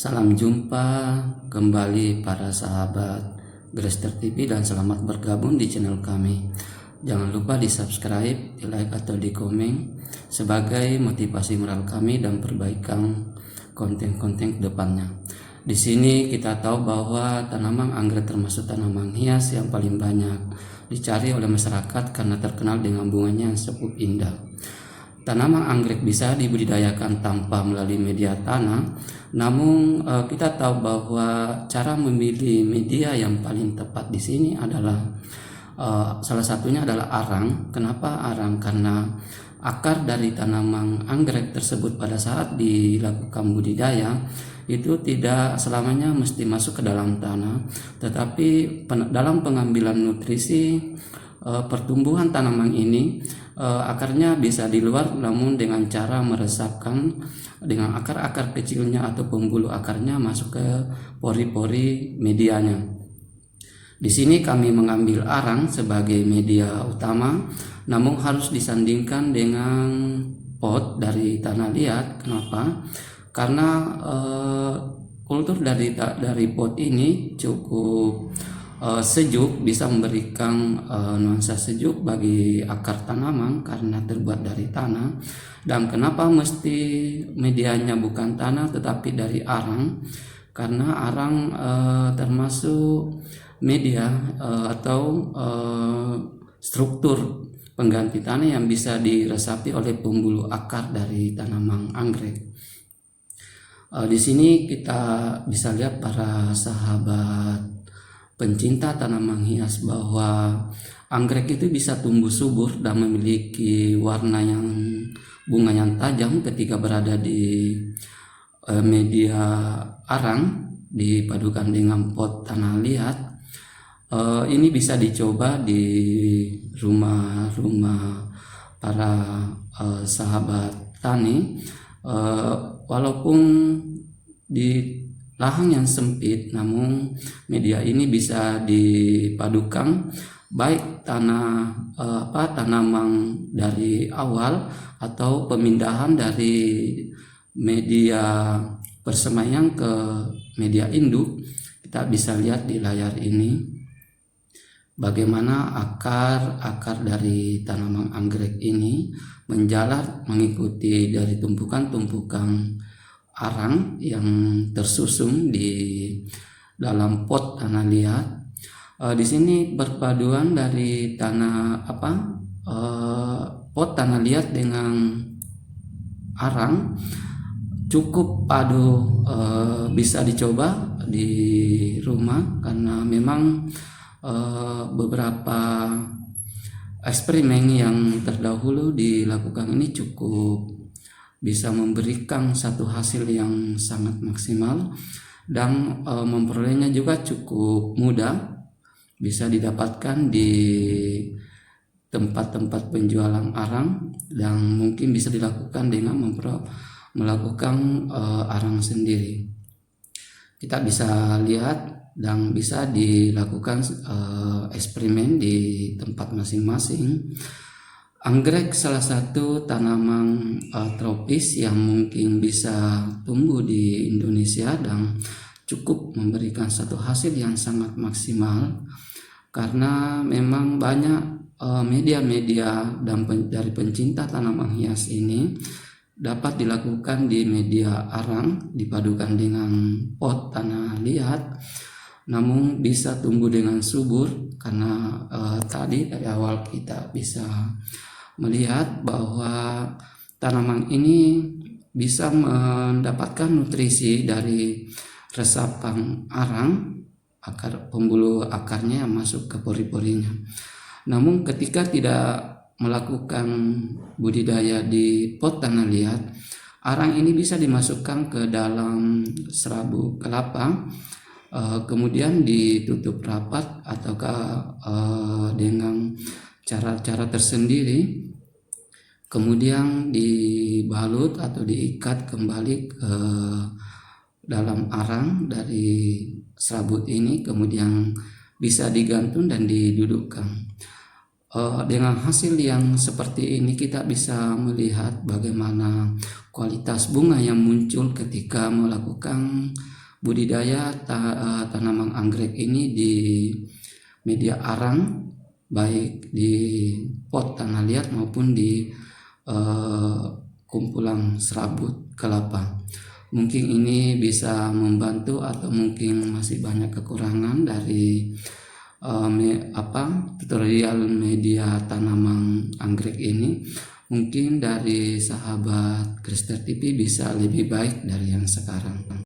Salam jumpa kembali para sahabat Grester TV dan selamat bergabung di channel kami. Jangan lupa di subscribe, di like atau di komen sebagai motivasi moral kami dan perbaikan konten-konten kedepannya. Di sini kita tahu bahwa tanaman anggrek termasuk tanaman hias yang paling banyak dicari oleh masyarakat karena terkenal dengan bunganya yang cukup indah. Tanaman anggrek bisa dibudidayakan tanpa melalui media tanah, namun kita tahu bahwa cara memilih media yang paling tepat di sini adalah salah satunya adalah arang. Kenapa arang? Karena akar dari tanaman anggrek tersebut pada saat dilakukan budidaya itu tidak selamanya mesti masuk ke dalam tanah, tetapi dalam pengambilan nutrisi pertumbuhan tanaman ini akarnya bisa di luar, namun dengan cara meresapkan dengan akar-akar kecilnya atau pembuluh akarnya masuk ke pori-pori medianya. Di sini kami mengambil arang sebagai media utama, namun harus disandingkan dengan pot dari tanah liat. Kenapa? Karena kultur dari pot ini cukup sejuk, bisa memberikan nuansa sejuk bagi akar tanaman karena terbuat dari tanah. Dan kenapa mesti medianya bukan tanah tetapi dari arang? Karena arang termasuk media atau struktur pengganti tanah yang bisa diresapi oleh pembuluh akar dari tanaman anggrek. Di sini kita bisa lihat para sahabat pencinta tanaman hias bahwa anggrek itu bisa tumbuh subur dan memiliki warna yang bunga yang tajam ketika berada di media arang dipadukan dengan pot tanah liat. Ini bisa dicoba di rumah-rumah para sahabat tani, walaupun di lahan yang sempit, namun media ini bisa dipadukan baik tanaman dari awal atau pemindahan dari media persemaian ke media induk. Kita bisa lihat di layar ini bagaimana akar dari tanaman anggrek ini menjalar mengikuti dari tumpukan-tumpukan arang yang tersusun di dalam pot tanah liat. Di sini perpaduan dari pot tanah liat dengan arang cukup padu, bisa dicoba di rumah karena memang beberapa eksperimen yang terdahulu dilakukan ini cukup bisa memberikan satu hasil yang sangat maksimal dan memperolehnya juga cukup mudah, bisa didapatkan di tempat-tempat penjualan arang dan mungkin bisa dilakukan dengan melakukan arang sendiri. Kita bisa lihat dan bisa dilakukan eksperimen di tempat masing-masing. Anggrek salah satu tanaman tropis yang mungkin bisa tumbuh di Indonesia dan cukup memberikan satu hasil yang sangat maksimal karena memang banyak media-media dan dari pencinta tanaman hias ini dapat dilakukan di media arang dipadukan dengan pot tanah liat, namun bisa tumbuh dengan subur karena tadi dari awal kita bisa melihat bahwa tanaman ini bisa mendapatkan nutrisi dari resapan arang, pembuluh akarnya yang masuk ke pori-porinya. Namun ketika tidak melakukan budidaya di pot tanah liat, arang ini bisa dimasukkan ke dalam serabut kelapa, kemudian ditutup rapat ataukah dengan cara-cara tersendiri, kemudian dibalut atau diikat kembali ke dalam arang dari serabut ini, kemudian bisa digantung dan didudukkan. Dengan hasil yang seperti ini kita bisa melihat bagaimana kualitas bunga yang muncul ketika melakukan budidaya tanaman anggrek ini di media arang, baik di pot tanah liat maupun di kumpulan serabut kelapa. Mungkin ini bisa membantu atau mungkin masih banyak kekurangan dari tutorial media tanaman anggrek ini. Mungkin dari sahabat Krister TV bisa lebih baik dari yang sekarang.